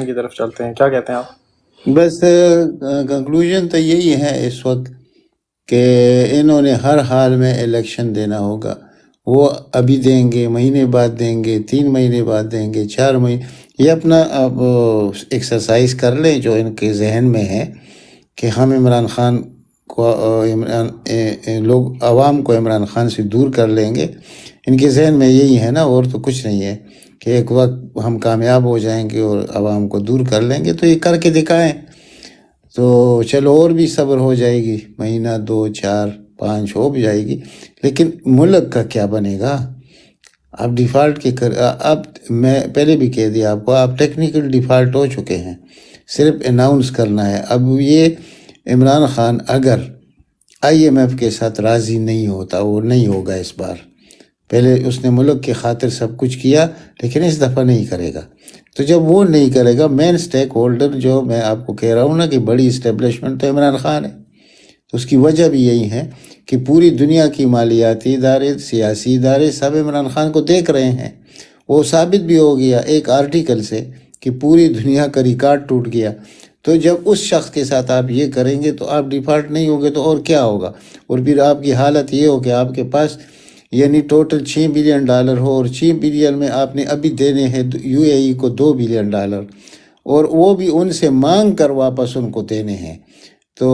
کی طرف چلتے ہیں، کیا کہتے ہیں آپ؟ بس کنکلوژن تو یہی ہے اس وقت کہ انہوں نے ہر حال میں الیکشن دینا ہوگا. وہ ابھی دیں گے، مہینے بعد دیں گے، 3 مہینے بعد دیں گے، 4 مہینے. یہ اپنا اب ایکسرسائز کر لیں جو ان کے ذہن میں ہے کہ ہم عمران خان کو لوگ عوام کو عمران خان سے دور کر لیں گے. ان کے ذہن میں یہی ہے نا، اور تو کچھ نہیں ہے کہ ایک وقت ہم کامیاب ہو جائیں گے اور عوام کو دور کر لیں گے. تو یہ کر کے دکھائیں تو چلو اور بھی صبر ہو جائے گی، مہینہ 2 4 5 ہو بھی جائے گی. لیکن ملک کا کیا بنے گا؟ آپ ڈیفالٹ کے اب میں پہلے بھی کہہ دیا آپ کو، آپ ٹیکنیکل ڈیفالٹ ہو چکے ہیں، صرف اناؤنس کرنا ہے. اب یہ عمران خان اگر IMF کے ساتھ راضی نہیں ہوتا، وہ نہیں ہوگا اس بار. پہلے اس نے ملک کی خاطر سب کچھ کیا لیکن اس دفعہ نہیں کرے گا. تو جب وہ نہیں کرے گا، مین سٹیک ہولڈر جو میں آپ کو کہہ رہا ہوں نا کہ بڑی اسٹیبلشمنٹ تو عمران خان ہے. تو اس کی وجہ بھی یہی ہے کہ پوری دنیا کی مالیاتی ادارے، سیاسی ادارے سب عمران خان کو دیکھ رہے ہیں. وہ ثابت بھی ہو گیا ایک آرٹیکل سے کہ پوری دنیا کا ریکارڈ ٹوٹ گیا. تو جب اس شخص کے ساتھ آپ یہ کریں گے تو آپ ڈیفالٹ نہیں ہوگے تو اور کیا ہوگا؟ اور پھر آپ کی حالت یہ ہو کہ آپ کے پاس یعنی ٹوٹل $6 بلین ہو، اور 6 بلین میں آپ نے ابھی دینے ہیں UAE کو $2 بلین، اور وہ بھی ان سے مانگ کر واپس ان کو دینے ہیں. تو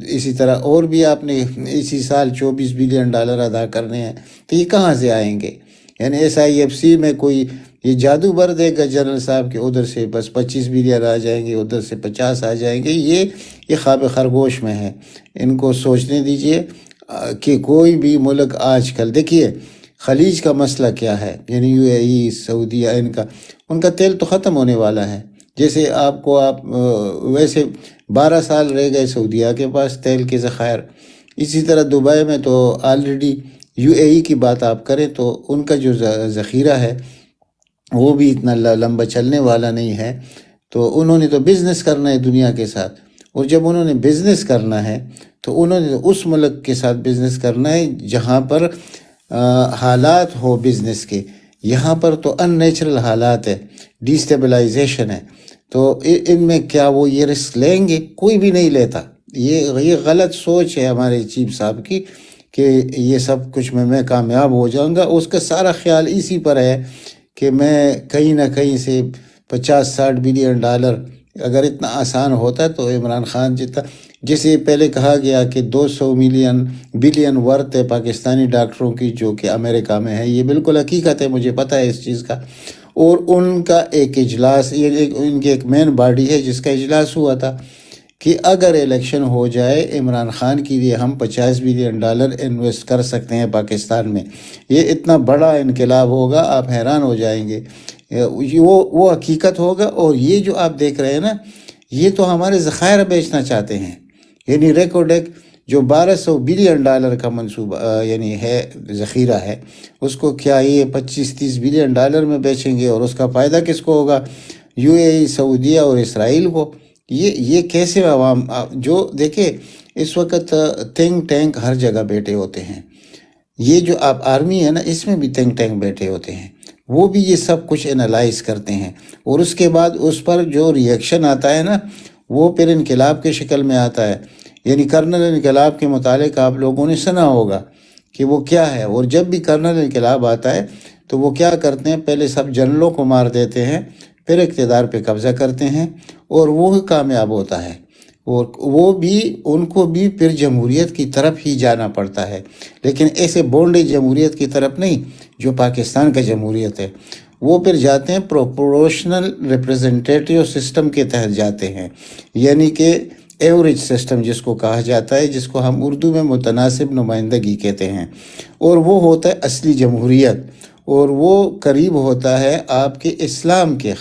اسی طرح اور بھی آپ نے اسی سال $24 بلین ادا کرنے ہیں. تو یہ کہاں سے آئیں گے؟ یعنی SIFC میں کوئی یہ جادو بھر دے گا جنرل صاحب کے ادھر سے بس 25 بلین آ جائیں گے، ادھر سے 50 آ جائیں گے. یہ خواب خرگوش میں ہے. ان کو سوچنے دیجئے کہ کوئی بھی ملک آج کل دیکھیے خلیج کا مسئلہ کیا ہے، یعنی UAE، سعودیہ، ان کا تیل تو ختم ہونے والا ہے. جیسے آپ ویسے 12 سال رہ گئے سعودیہ کے پاس تیل کے ذخائر. اسی طرح دبئی میں تو آلریڈی UAE کی بات آپ کریں تو ان کا جو ذخیرہ ہے وہ بھی اتنا لمبا چلنے والا نہیں ہے. تو انہوں نے تو بزنس کرنا ہے دنیا کے ساتھ، اور جب انہوں نے بزنس کرنا ہے تو انہوں نے اس ملک کے ساتھ بزنس کرنا ہے جہاں پر حالات ہو بزنس کے. یہاں پر تو ان نیچرل حالات ہے، ڈیسٹیبلائزیشن ہے. تو ان میں کیا وہ یہ رسک لیں گے؟ کوئی بھی نہیں لیتا. یہ غلط سوچ ہے ہمارے چیف صاحب کی کہ یہ سب کچھ میں کامیاب ہو جاؤں گا. اس کا سارا خیال اسی پر ہے کہ میں کہیں نہ کہیں سے $50-60 بلین اگر اتنا آسان ہوتا تو عمران خان جسے پہلے کہا گیا کہ 200 بلین ورتھ ہے پاکستانی ڈاکٹروں کی جو کہ امریکہ میں ہے. یہ بالکل حقیقت ہے، مجھے پتہ ہے اس چیز کا. اور ان کا ایک اجلاس، ان کی ایک مین باڈی ہے جس کا اجلاس ہوا تھا کہ اگر الیکشن ہو جائے عمران خان کے لیے ہم $50 بلین انویسٹ کر سکتے ہیں پاکستان میں. یہ اتنا بڑا انقلاب ہوگا، آپ حیران ہو جائیں گے. وہ حقیقت ہوگا. اور یہ جو آپ دیکھ رہے ہیں نا، یہ تو ہمارے ذخائر بیچنا چاہتے ہیں. یعنی ریکوڈیک جو $1200 بلین کا منصوبہ یعنی ہے ذخیرہ ہے، اس کو کیا یہ 25-30 بلین میں بیچیں گے؟ اور اس کا فائدہ کس کو ہوگا؟ UAE، سعودیہ اور اسرائیل کو. یہ کیسے عوام جو دیکھیں اس وقت تھنک ٹینک ہر جگہ بیٹھے ہوتے ہیں. یہ جو آپ آرمی ہے نا، اس میں بھی تھنک ٹینک بیٹھے ہوتے ہیں، وہ بھی یہ سب کچھ انالائز کرتے ہیں. اور اس کے بعد اس پر جو ریئیکشن آتا ہے نا، وہ پھر انقلاب کے شکل میں آتا ہے. یعنی کرنل انقلاب کے متعلق آپ لوگوں نے سنا ہوگا کہ وہ کیا ہے. اور جب بھی کرنل انقلاب آتا ہے تو وہ کیا کرتے ہیں؟ پہلے سب جنرلوں کو مار دیتے ہیں، پھر اقتدار پہ قبضہ کرتے ہیں، اور وہ کامیاب ہوتا ہے. اور ان کو بھی پھر جمہوریت کی طرف ہی جانا پڑتا ہے، لیکن ایسے بونڈے جمہوریت کی طرف نہیں جو پاکستان کا جمہوریت ہے. وہ پھر جاتے ہیں پروپورشنل ریپریزنٹیٹیو سسٹم کے تحت جاتے ہیں، یعنی کہ ایوریج سسٹم جس کو کہا جاتا ہے، جس کو ہم اردو میں متناسب نمائندگی کہتے ہیں. اور وہ ہوتا ہے اصلی جمہوریت، اور وہ قریب ہوتا ہے آپ کے اسلام کے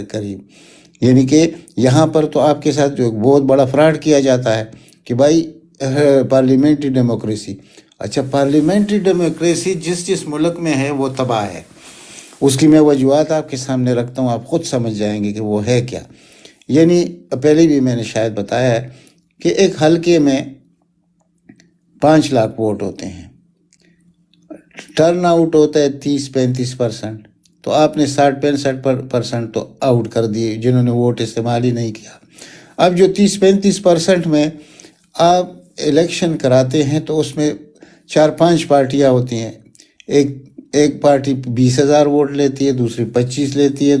قریب. یعنی کہ یہاں پر تو آپ کے ساتھ جو بہت بڑا فراڈ کیا جاتا ہے کہ بھائی پارلیمنٹری ڈیموکریسی. اچھا، پارلیمنٹری ڈیموکریسی جس ملک میں ہے وہ تباہ ہے. اس کی میں وجوہات آپ کے سامنے رکھتا ہوں، آپ خود سمجھ جائیں گے کہ وہ ہے کیا. یعنی پہلے بھی میں نے شاید بتایا ہے کہ ایک حلقے میں 5 لاکھ ووٹ ہوتے ہیں، ٹرن آؤٹ ہوتا ہے 30-35%. تو آپ نے 60-65% تو آؤٹ کر دیے جنہوں نے ووٹ استعمال ہی نہیں کیا۔ اب جو 30-35% میں آپ الیکشن کراتے ہیں تو اس میں 4-5 پارٹیاں ہوتی ہیں، ایک پارٹی 20,000 ووٹ لیتی ہے، دوسری 25 لیتی ہے،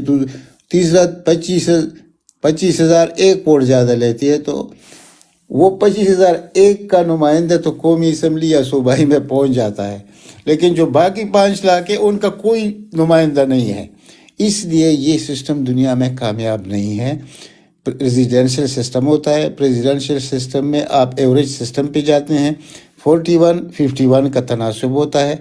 تیسرا 25,000 ایک ووٹ زیادہ لیتی ہے، تو وہ 25,000 ایک کا نمائندہ تو قومی اسمبلی یا صوبائی میں پہنچ جاتا ہے، لیکن جو باقی 5 لاکھ ہے ان کا کوئی نمائندہ نہیں ہے۔ اس لیے یہ سسٹم دنیا میں کامیاب نہیں ہے۔ پریزیڈینشل سسٹم ہوتا ہے، پریزیڈینشل سسٹم میں آپ ایوریج سسٹم پہ جاتے ہیں، 41-51 کا تناسب ہوتا ہے،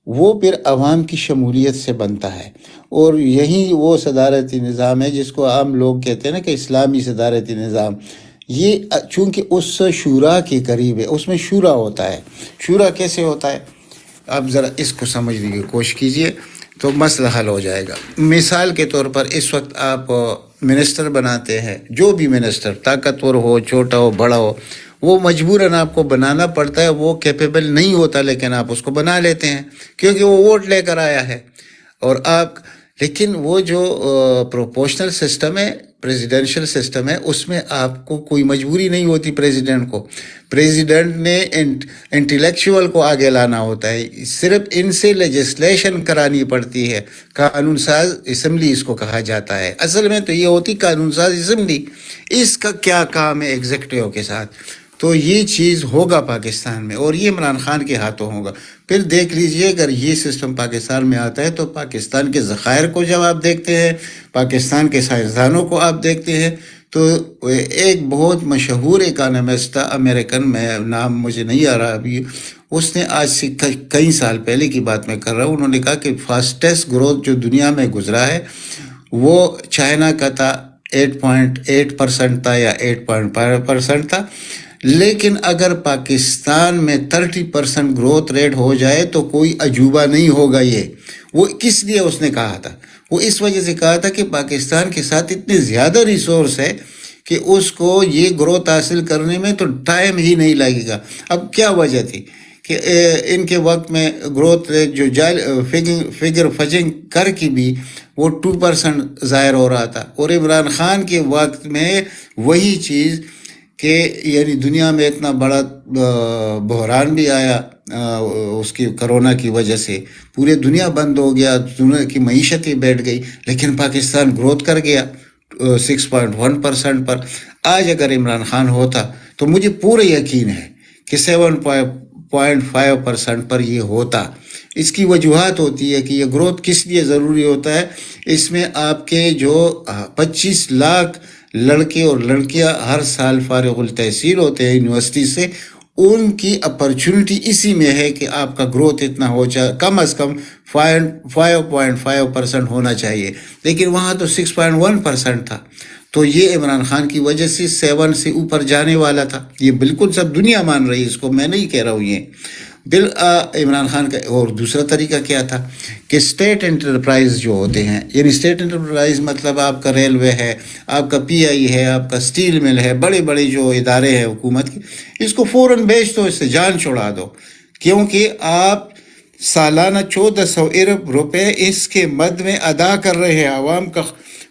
وہ پھر عوام کی شمولیت سے بنتا ہے، اور یہی وہ صدارتی نظام ہے جس کو عام لوگ کہتے ہیں نا کہ اسلامی صدارتی نظام۔ یہ چونکہ اس شورا کے قریب ہے، اس میں شورا ہوتا ہے۔ شورا کیسے ہوتا ہے؟ آپ ذرا اس کو سمجھنے کی کوشش کیجئے تو مسئلہ حل ہو جائے گا۔ مثال کے طور پر اس وقت آپ منسٹر بناتے ہیں، جو بھی منسٹر طاقتور ہو، چھوٹا ہو، بڑا ہو، وہ مجبوراً آپ کو بنانا پڑتا ہے، وہ کیپیبل نہیں ہوتا لیکن آپ اس کو بنا لیتے ہیں کیونکہ وہ ووٹ لے کر آیا ہے۔ اور آپ لیکن وہ جو پروپورشنل سسٹم ہے، پریزیڈینشل سسٹم ہے، اس میں آپ کو کوئی مجبوری نہیں ہوتی پریزیڈنٹ کو۔ پریزیڈنٹ نے انٹلیکچوئل کو آگے لانا ہوتا ہے، صرف ان سے لیجسلیشن کرانی پڑتی ہے۔ قانون ساز اسمبلی اس کو کہا جاتا ہے، اصل میں تو یہ ہوتی قانون ساز اسمبلی۔ اس کا کیا کام ہے ایگزیکٹو کے ساتھ؟ تو یہ چیز ہوگا پاکستان میں، اور یہ عمران خان کے ہاتھوں ہوگا۔ پھر دیکھ لیجئے اگر یہ سسٹم پاکستان میں آتا ہے تو پاکستان کے ذخائر کو جب آپ دیکھتے ہیں، پاکستان کے سائنسدانوں کو آپ دیکھتے ہیں، تو ایک بہت مشہور اکانومسٹ تھا امریکن، میں نام مجھے نہیں آ رہا ابھی، اس نے آج سے کئی سال پہلے کی بات میں کر رہا ہوں، انہوں نے کہا کہ فاسٹسٹ گروتھ جو دنیا میں گزرا ہے وہ چائنا کا تھا، 8.8% تھا یا 8.5% تھا، لیکن اگر پاکستان میں 30% گروتھ ریٹ ہو جائے تو کوئی عجوبہ نہیں ہوگا۔ یہ وہ کس لیے اس نے کہا تھا؟ وہ اس وجہ سے کہا تھا کہ پاکستان کے ساتھ اتنے زیادہ ریسورس ہے کہ اس کو یہ گروتھ حاصل کرنے میں تو ٹائم ہی نہیں لگے گا۔ اب کیا وجہ تھی کہ ان کے وقت میں گروتھ ریٹ جو فگر فجنگ کر کے بھی وہ 2% ظاہر ہو رہا تھا، اور عمران خان کے وقت میں وہی چیز کہ یعنی دنیا میں اتنا بڑا بحران بھی آیا اس کی کرونا کی وجہ سے، پورے دنیا بند ہو گیا، دنیا کی معیشت ہی بیٹھ گئی، لیکن پاکستان گروتھ کر گیا 6.1% پر۔ آج اگر عمران خان ہوتا تو مجھے پورا یقین ہے کہ 7.5% پر یہ ہوتا۔ اس کی وجوہات ہوتی ہے کہ یہ گروتھ کس لیے ضروری ہوتا ہے۔ اس میں آپ کے جو 25 لاکھ لڑکے اور لڑکیاں ہر سال فارغ التحصیل ہوتے ہیں یونیورسٹی سے، ان کی اپرچونٹی اسی میں ہے کہ آپ کا گروتھ اتنا ہو جائے، کم از کم 5.5% ہونا چاہیے، لیکن وہاں تو 6.1% تھا۔ تو یہ عمران خان کی وجہ سے 7 سے اوپر جانے والا تھا، یہ بالکل سب دنیا مان رہی ہے اس کو، میں نہیں کہہ رہا ہوں یہ عمران خان کا۔ اور دوسرا طریقہ کیا تھا کہ اسٹیٹ انٹرپرائز جو ہوتے ہیں، یعنی اسٹیٹ انٹرپرائز مطلب آپ کا ریلوے ہے، آپ کا پی آئی ہے، آپ کا اسٹیل مل ہے، بڑے بڑے جو ادارے ہیں حکومت کے، اس کو فوراً بیچ دو، اس سے جان چھڑا دو، کیونکہ آپ سالانہ 1400 ارب روپے اس کے مد میں ادا کر رہے ہیں، عوام کا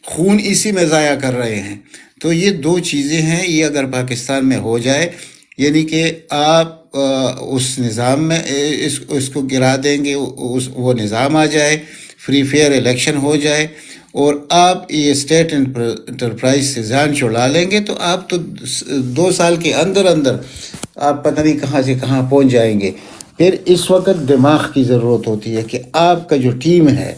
خون اسی میں ضائع کر رہے ہیں۔ تو یہ دو چیزیں ہیں، یہ اگر پاکستان میں ہو جائے، یعنی کہ آپ اس نظام میں اس کو گرا دیں گے، وہ نظام آ جائے، فری فیئر الیکشن ہو جائے، اور آپ یہ اسٹیٹ انٹرپرائز سے جان چھڑا لیں گے، تو آپ تو 2 سال کے اندر آپ پتہ نہیں کہاں سے کہاں پہنچ جائیں گے۔ پھر اس وقت دماغ کی ضرورت ہوتی ہے کہ آپ کا جو ٹیم ہے،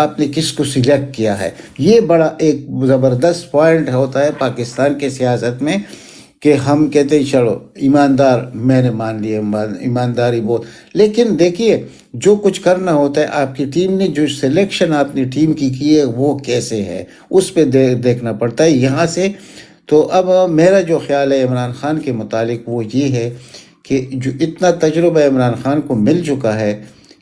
آپ نے کس کو سلیکٹ کیا ہے۔ یہ بڑا ایک زبردست پوائنٹ ہوتا ہے پاکستان کے سیاست میں کہ ہم کہتے ہیں چلو ایماندار، میں نے مان لیا ایمانداری بہت، لیکن دیکھیے جو کچھ کرنا ہوتا ہے، آپ کی ٹیم نے جو سلیکشن آپ نے ٹیم کی ہے وہ کیسے ہے، اس پہ دیکھنا پڑتا ہے یہاں سے۔ تو اب میرا جو خیال ہے عمران خان کے متعلق وہ یہ ہے کہ جو اتنا تجربہ عمران خان کو مل چکا ہے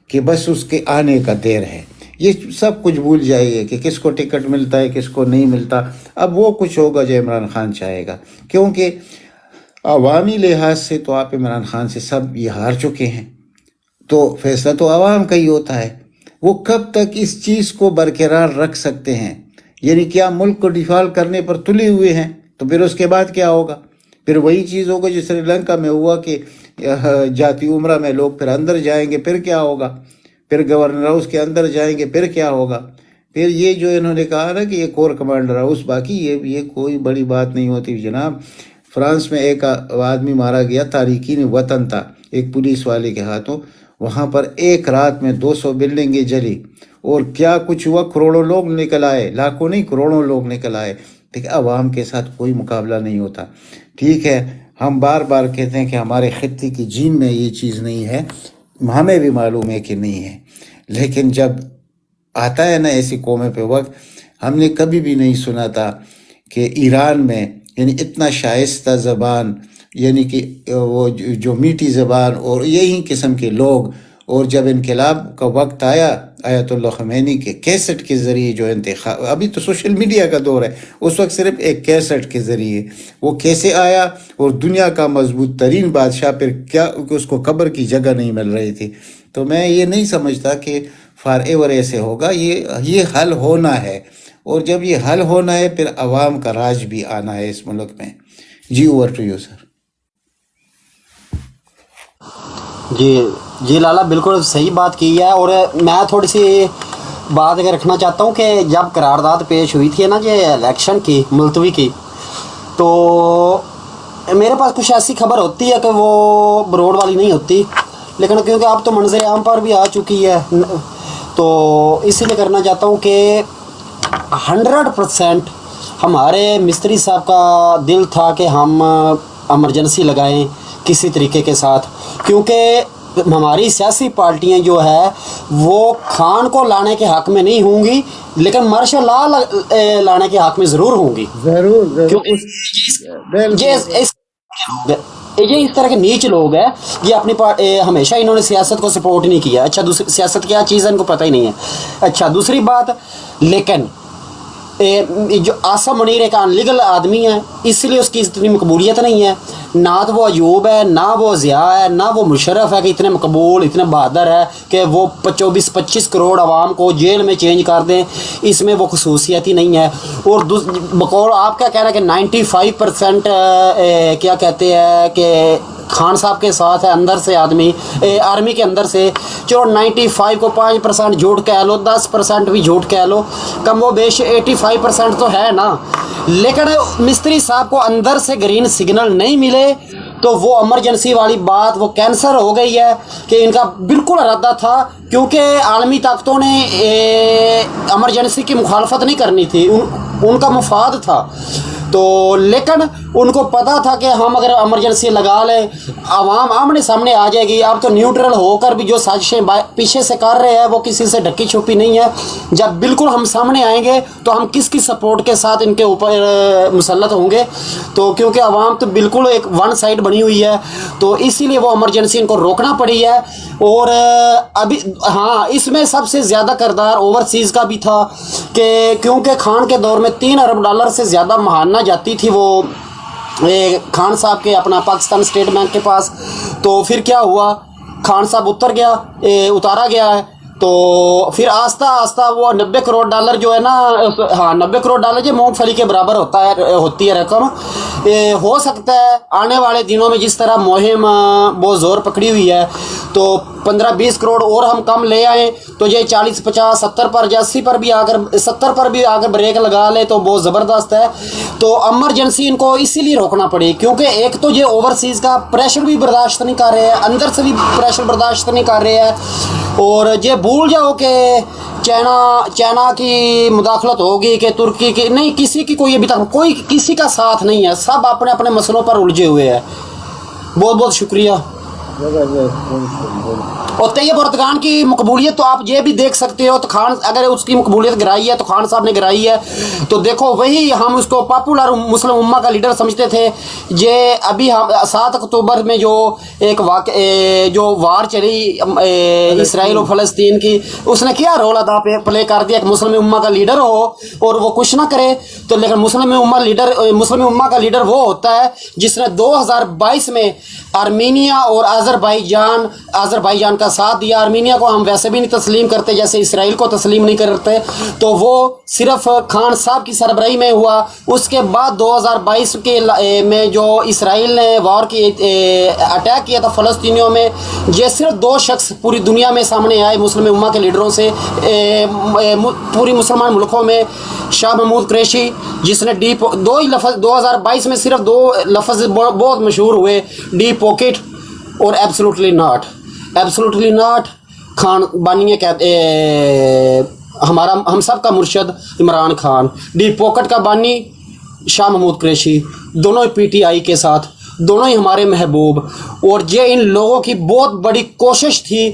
کہ بس اس کے آنے کا دیر ہے، یہ سب کچھ بھول جائیے کہ کس کو ٹکٹ ملتا ہے کس کو نہیں ملتا۔ اب وہ کچھ ہوگا جو عمران خان چاہے گا، کیونکہ عوامی لحاظ سے تو آپ عمران خان سے سب یہ ہار چکے ہیں، تو فیصلہ تو عوام کا ہی ہوتا ہے۔ وہ کب تک اس چیز کو برقرار رکھ سکتے ہیں؟ یعنی کیا ملک کو ڈیفالٹ کرنے پر تلے ہوئے ہیں؟ تو پھر اس کے بعد کیا ہوگا؟ پھر وہی چیز ہوگا جو سری لنکا میں ہوا کہ جاتی عمرہ میں لوگ پھر اندر جائیں گے، پھر کیا ہوگا؟ پھر گورنر ہاؤس کے اندر جائیں گے، پھر کیا ہوگا؟ پھر یہ جو انہوں نے کہا نا کہ یہ کور کمانڈر ہاؤس، باقی یہ کوئی بڑی بات نہیں ہوتی جناب۔ فرانس میں ایک آدمی مارا گیا، تارکین وطن تھا، ایک پولیس والے کے ہاتھوں، وہاں پر ایک رات میں 200 بلڈنگیں جلی، اور کیا کچھ ہوا؟ کروڑوں لوگ نکل آئے، لاکھوں نہیں کروڑوں لوگ نکل آئے۔ دیکھ، عوام کے ساتھ کوئی مقابلہ نہیں ہوتا۔ ٹھیک ہے، ہم بار بار کہتے ہیں کہ ہمارے خطے کی جین میں یہ چیز نہیں ہے، ہمیں بھی معلوم ہے کہ نہیں ہے، لیکن جب آتا ہے نا ایسی قومیں پہ وقت، ہم نے کبھی بھی نہیں سنا تھا کہ ایران میں یعنی اتنا شائستہ زبان، یعنی کہ وہ جو میٹھی زبان اور یہی قسم کے لوگ، اور جب انقلاب کا وقت آیا آیت اللہ خمینی کے کیسٹ کے ذریعے جو انتخاب، ابھی تو سوشل میڈیا کا دور ہے، اس وقت صرف ایک کیسٹ کے ذریعے وہ کیسے آیا، اور دنیا کا مضبوط ترین بادشاہ پھر کیا کہ اس کو قبر کی جگہ نہیں مل رہی تھی۔ تو میں یہ نہیں سمجھتا کہ فار ایور ایسے ہوگا، یہ حل ہونا ہے، اور جب یہ حل ہونا ہے پھر عوام کا راج بھی آنا ہے اس ملک میں۔ G over to you sir. جی لالا بالکل صحیح بات کی ہے، اور میں تھوڑی سی بات اگر رکھنا چاہتا ہوں کہ جب قرارداد پیش ہوئی تھی نا یہ الیکشن کی ملتوی کی، تو میرے پاس کچھ ایسی خبر ہوتی ہے کہ وہ بروڈ والی نہیں ہوتی، لیکن کیونکہ اب تو منظر عام پر بھی آ چکی ہے تو اسی لیے کرنا چاہتا ہوں کہ 100% ہمارے مستری صاحب کا دل تھا کہ ہم ایمرجنسی لگائیں کسی طریقے کے ساتھ، کیونکہ ہماری سیاسی پارٹیاں جو ہے وہ خان کو لانے کے حق میں نہیں ہوں گی، لیکن مارشل لا لانے کے حق میں ضرور ہوں گی۔ یہ اس طرح کے نیچ لوگ ہیں، یہ اپنی ہمیشہ انہوں نے سیاست کو سپورٹ نہیں کیا۔ اچھا دوسری سیاست کیا چیز ہے ان کو پتہ ہی نہیں ہے۔ اچھا دوسری بات، لیکن جو آصف منیر ایک انلیگل آدمی ہے، اس لیے اس کی اتنی مقبولیت نہیں ہے، نہ تو وہ ایوب ہے، نہ وہ ضیاء ہے، نہ وہ مشرف ہے کہ اتنے مقبول اتنے بہادر ہے کہ وہ 24-25 کروڑ عوام کو جیل میں چینج کر دیں، اس میں وہ خصوصیت ہی نہیں ہے۔ اور بقول آپ کیا کہہ رہے ہیں کہ 95% کیا کہتے ہیں کہ خان صاحب کے ساتھ ہے اندر سے آدمی، آرمی کے اندر سے، چلو 95 کو 5% جھوٹ کہہ لو، 10% بھی جھوٹ کہہ لو، کم و بیش 85% تو ہے نا۔ لیکن مستری صاحب کو اندر سے گرین سگنل نہیں ملے تو وہ ایمرجنسی والی بات وہ کینسر ہو گئی ہے کہ ان کا بالکل ارادہ تھا، کیونکہ عالمی طاقتوں نے ایمرجنسی کی مخالفت نہیں کرنی تھی، ان کا مفاد تھا تو، لیکن ان کو پتا تھا کہ ہم اگر ایمرجنسی لگا لیں عوام آمنے سامنے آ جائے گی۔ اب تو نیوٹرل ہو کر بھی جو سازشیں پیچھے سے کر رہے ہیں وہ کسی سے ڈھکی چھپی نہیں ہے، جب بالکل ہم سامنے آئیں گے تو ہم کس کی سپورٹ کے ساتھ ان کے اوپر مسلط ہوں گے، تو کیونکہ عوام تو بالکل ایک ون سائڈ بنی ہوئی ہے، تو اسی لیے وہ ایمرجنسی ان کو روکنا پڑی ہے۔ اور ابھی ہاں اس میں سب سے زیادہ کردار اوورسیز کا بھی تھا کہ کیونکہ خان کے دور میں $3 ارب سے زیادہ ماہانہ جاتی تھی وہ خان صاحب کے اپنا پاکستان اسٹیٹ بینک کے پاس، تو پھر کیا ہوا، خان صاحب اتارا گیا ہے، تو پھر آہستہ آہستہ وہ $90 کروڑ جو ہے نا، ہاں $90 کروڑ جو مونگ پھلی کے برابر ہوتی ہے رقم، ہو سکتا ہے آنے والے دنوں میں جس طرح مہم بہت زور پکڑی ہوئی ہے تو 15-20 کروڑ اور ہم کم لے آئیں تو یہ 40-50-70 پر یا 80 پر بھی اگر 70 پر بھی اگر بریک لگا لے تو بہت زبردست ہے۔ تو ایمرجنسی ان کو اسی لیے روکنا پڑی، کیونکہ ایک تو یہ اوورسیز کا پریشر بھی برداشت نہیں کر رہے ہیں، اندر سے بھی پریشر برداشت نہیں کر رہے ہیں، اور یہ بھول جاؤ کہ چائنا کی مداخلت ہوگی کہ ترکی کی نہیں، کسی کی کوئی ابھی تک کوئی کسی کا ساتھ نہیں ہے، سب اپنے اپنے مسئلوں پر الجھے ہوئے ہیں۔ بہت بہت شکریہ۔ اور طیب اردگان کی مقبولیت تو آپ یہ بھی دیکھ سکتے ہو، تو خان اگر اس کی مقبولیت گرائی ہے تو خان صاحب نے گرائی ہے، تو دیکھو وہی ہم اس کو پاپولر مسلم امہ کا لیڈر سمجھتے تھے، یہ ابھی ہم 7 اکتوبر میں جو ایک جو وار چلی اسرائیل و فلسطین کی، اس نے کیا رول ادا پلے کر دیا کہ مسلم امہ کا لیڈر ہو اور وہ کچھ نہ کرے، تو لیکن مسلم امہ کا لیڈر وہ ہوتا ہے جس نے 2022 میں آرمینیا اور آذربائیجان کا ساتھ دیا, آرمینیا کو ہم ویسے بھی نہیں تسلیم کرتے جیسے اسرائیل کو تسلیم نہیں کرتے, تو وہ صرف خان صاحب کی سربراہی میں ہوا. اس کے بعد 2022 کے میں جو اسرائیل نے وار کی اٹیک کیا تھا فلسطینیوں میں, یہ صرف 2 شخص پوری دنیا میں سامنے آئے مسلم امہ کے لیڈروں سے, پوری مسلمان ملکوں میں, شاہ محمود قریشی جس نے دو ہی لفظ 2022 میں صرف 2 لفظ بہت مشہور ہوئے, ڈی پاکٹ اور ایبسولوٹلی ناٹ. خان بانی ہمارا ہم سب کا مرشد عمران خان, ڈی پاکٹ کا بانی شاہ محمود قریشی, دونوں ہی پی ٹی آئی کے ساتھ, دونوں ہی ہمارے محبوب. اور یہ ان لوگوں کی بہت بڑی کوشش تھی,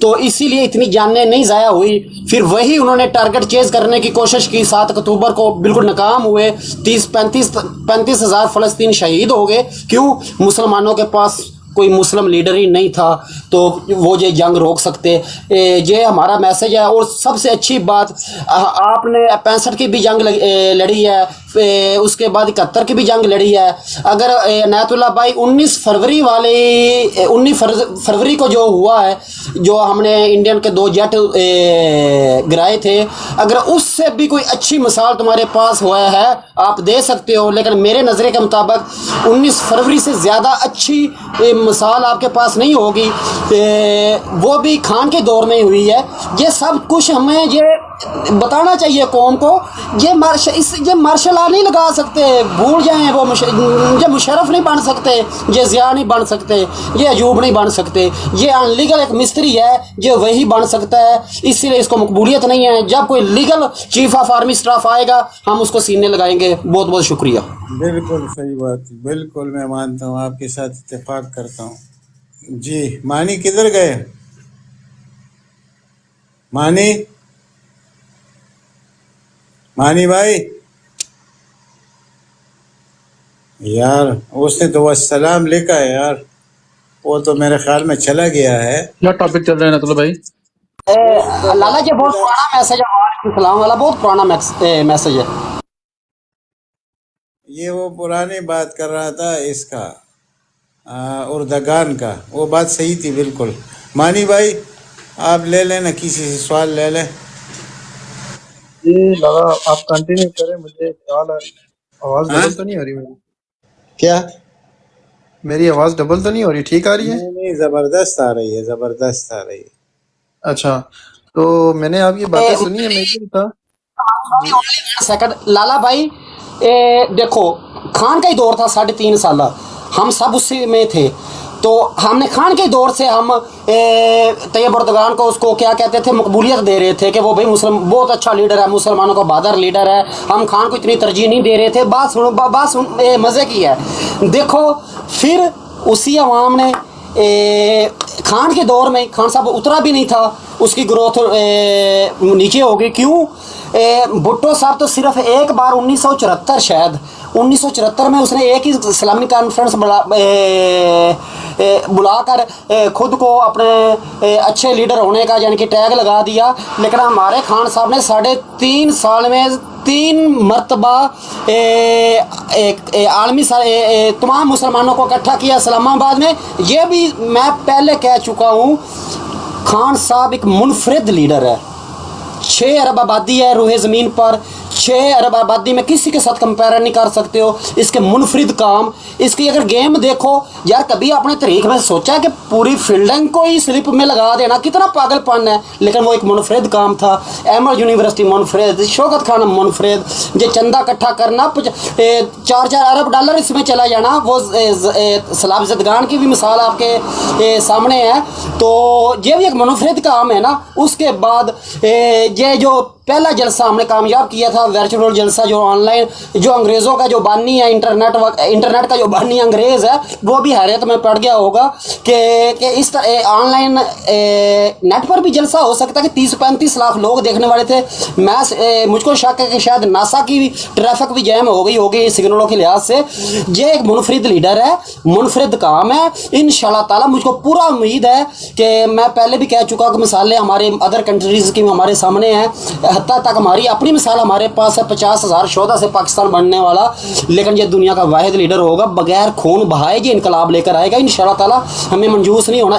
تو اسی لیے اتنی جانیں نہیں ضائع ہوئی. پھر وہی انہوں نے ٹارگٹ چیز کرنے کی کوشش کی, 7 اکتوبر کو بالکل ناکام ہوئے. 35 ہزار فلسطین شہید ہو گئے. کیوں؟ مسلمانوں کے پاس کوئی مسلم لیڈر ہی نہیں تھا تو وہ یہ جنگ روک سکتے. یہ ہمارا میسج ہے. اور سب سے اچھی بات, آپ نے 65 کی بھی جنگ لڑی ہے, اس کے بعد 71 کی بھی جنگ لڑی ہے. اگر عنایت اللہ بھائی 19 فروری کو جو ہوا ہے, جو ہم نے انڈین کے 2 جیٹ گرائے تھے, اگر اس سے بھی کوئی اچھی مثال تمہارے پاس ہوا ہے آپ دے سکتے ہو, لیکن میرے نظریے کے مطابق 19 فروری سے زیادہ اچھی مثال آپ کے پاس نہیں ہوگی, وہ بھی خان کے دور میں ہوئی ہے. یہ سب کچھ ہمیں یہ بتانا چاہیے قوم کو. یہ مارشل آرٹ نہیں لگا سکتے, بھول جائیں. وہ یہ مشرف نہیں بن سکتے, یہ ضیاء نہیں بن سکتے, یہ ایوب نہیں بن سکتے. یہ ان لیگل ایک مستری ہے جو وہی بن سکتا ہے, اسی لیے اس کو مقبولیت نہیں ہے. جب کوئی legal chief of army staff آئے گا ہم اس کو سینے لگائیں گے. بہت بہت شکریہ. بالکل صحیح بات, بالکل میں مانتا ہوں, آپ کے ساتھ اتفاق کرتا ہوں. جی مانی کدھر گئے؟ مانی بھائی, یار اس نے تو والسلام لکھا ہے یار, وہ تو میرے خیال میں چلا گیا ہے. کیا ٹاپک چل رہا ہے نطلب بھائی؟ لالا جی بہت پرانا میسج ہے, وعلیکم السلام والا بہت پرانا میسج ہے. یہ وہ پرانی بات کر رہا تھا اس کا, اردگان کا. وہ بات صحیح تھی بالکل. مانی بھائی آپ لے لیں نا, کسی سے سوال لے لیں. جی لگا آپ کنٹینیو کریں, مجھے خیال ہے آواز ڈبل تو نہیں ہو رہی میری؟ کیا؟ میری آواز ڈبل تو نہیں ہو رہی؟ ٹھیک آ رہی ہے؟ نہیں, زبردست آ رہی ہے, زبردست آ رہی ہے. اچھا, تو میں نے آپ کی باتیں سنی ہے. میں یہ تھا سیکنڈ لالا بھائی, دیکھو خان کا ہی دور تھا 3.5 سالہ, ہم سب اسی میں تھے. تو ہم نے خان کے دور سے ہم طیب اردگان کو اس کو کیا کہتے تھے, مقبولیت دے رہے تھے کہ وہ بھائی مسلم بہت اچھا لیڈر ہے, مسلمانوں کا بہادر لیڈر ہے. ہم خان کو اتنی ترجیح نہیں دے رہے تھے. بات مزے کی ہے. دیکھو پھر اسی عوام نے خان کے دور میں, خان صاحب اترا بھی نہیں تھا, اس کی گروتھ نیچے ہو گئی. کیوں؟ بھٹو صاحب تو صرف ایک بار 1974 شاید 1974 میں اس نے ایک ہی اسلامی کانفرنس بلا کر خود کو اپنے اچھے لیڈر ہونے کا یعنی کہ ٹیگ لگا دیا. لیکن ہمارے خان صاحب نے 3.5 سال میں 3 مرتبہ عالمی تمام مسلمانوں کو اکٹھا کیا اسلام آباد میں. یہ بھی میں پہلے کہہ چکا ہوں, خان صاحب ایک منفرد لیڈر ہے. 6 ارب آبادی ہے روح زمین پر, 6 ارب آبادی میں کسی کے ساتھ کمپیئر نہیں کر سکتے ہو. اس کے منفرد کام, اس کی اگر گیم دیکھو یار, کبھی اپنے طریق میں سوچا کہ پوری فیلڈنگ کو ہی سلپ میں لگا دینا کتنا پاگل پن ہے. لیکن وہ ایک منفرد کام تھا. احمد یونیورسٹی منفرد, شوکت خان منفرد, یہ چندہ اکٹھا کرنا 4 ارب ڈالر اس میں چلا جانا. وہ سلاب زدگان کی بھی مثال آپ کے سامنے ہے. تو یہ بھی ایک منفرد کام ہے نا. اس کے بعد یہ جو پہلا جلسہ ہم نے کامیاب کیا تھا ورچوئل جلسہ, جو آن لائن, جو انگریزوں کا جو بانی ہے, انٹرنیٹ کا جو بانی انگریز ہے, وہ بھی حیرت میں پڑ گیا ہوگا کہ اس طرح آن لائن نیٹ پر بھی جلسہ ہو سکتا ہے کہ 30-35 لاکھ لوگ دیکھنے والے تھے. میں مجھ کو شک ہے کہ شاید ناسا کی بھی ٹریفک بھی جیم ہو گئی ہوگی سگنلوں کے لحاظ سے. یہ ایک منفرد لیڈر ہے, منفرد کام ہے. انشاءاللہ تعالی مجھ کو پورا امید ہے کہ میں پہلے بھی کہہ چکا کہ مثالیں ہمارے ادر کنٹریز کی ہمارے سامنے ہیں, حتیٰ تک ہماری اپنی مثال ہمارے پاس ہے 50,000 شہدا سے پاکستان بننے والا. لیکن یہ دنیا کا واحد لیڈر ہوگا, بغیر خون بہائے یہ انقلاب لے کر آئے گا انشاءاللہ تعالی. ہمیں منجوس نہیں ہونا,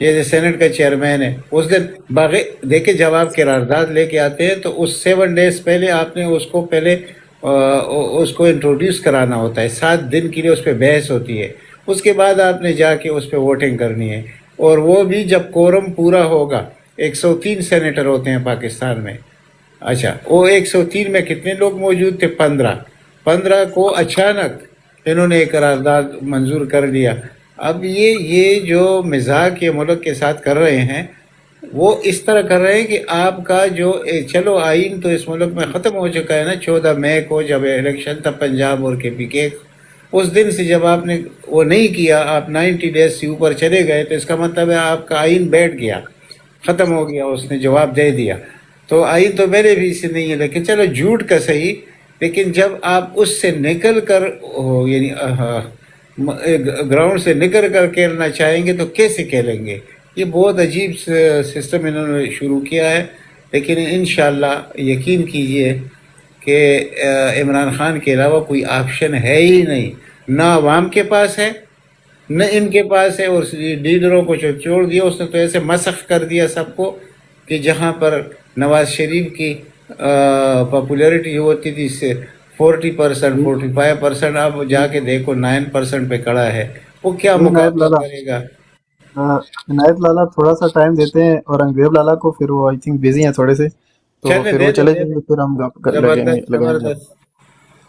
یہ سینٹ کا چیئرمین ہے، اس دن دیکھیں جب آپ قرارداد لے کے آتے ہیں تو اس 7 days پہلے آپ نے اس کو اس کو انٹروڈیوس کرانا ہوتا ہے، 7 دن کے لیے اس پہ بحث ہوتی ہے، اس کے بعد آپ نے جا کے اس پہ ووٹنگ کرنی ہے، اور وہ بھی جب کورم پورا ہوگا۔ 103 سینیٹر ہوتے ہیں پاکستان میں۔ اچھا، وہ 103 میں کتنے لوگ موجود تھے؟ 15 کو اچانک انہوں نے ایک قرارداد منظور کر دیا۔ اب یہ جو مزاق یہ ملک کے ساتھ کر رہے ہیں، وہ اس طرح کر رہے ہیں کہ آپ کا جو چلو آئین تو اس ملک میں ختم ہو چکا ہے نا، 14 مئی کو جب الیکشن تھا پنجاب اور کے پی کے، اس دن سے جب آپ نے وہ نہیں کیا، آپ 90 days سے اوپر چلے گئے، تو اس کا مطلب ہے آپ کا آئین بیٹھ گیا، ختم ہو گیا، اس نے جواب دے دیا۔ تو آئین تو میرے بھی سے نہیں ہے، لیکن چلو جھوٹ کا صحیح، لیکن جب آپ اس سے نکل کر یعنی گراؤنڈ سے نکل کر کھیلنا چاہیں گے تو کیسے کھیلیں گے؟ یہ بہت عجیب سسٹم انہوں نے شروع کیا ہے، لیکن انشاءاللہ یقین کیجئے کہ عمران خان کے علاوہ کوئی آپشن ہے ہی نہیں، نہ عوام کے پاس ہے نہ ان کے پاس ہے، اور لیڈروں کو چھوڑ دیا اس نے، تو ایسے مسخ کر دیا سب کو کہ جہاں پر نواز شریف کی پاپولیرٹی ہوتی تھی 40%، 45%، اب جا کے دیکھو 9% پہ کھڑا ہے، وہ کیا عنایت مقابلہ لالا کرے گا؟ عنایت لالا تھوڑا سا ٹائم دیتے ہیں اور انگریب لالا کو، پھر وہ آئی تھنک بزی ہیں تھوڑے سے، تو چلے پھر دے وہ دو چلے دے جائیں دو، گے، پھر ہم زبردست لگائیں گے۔ زبردست۔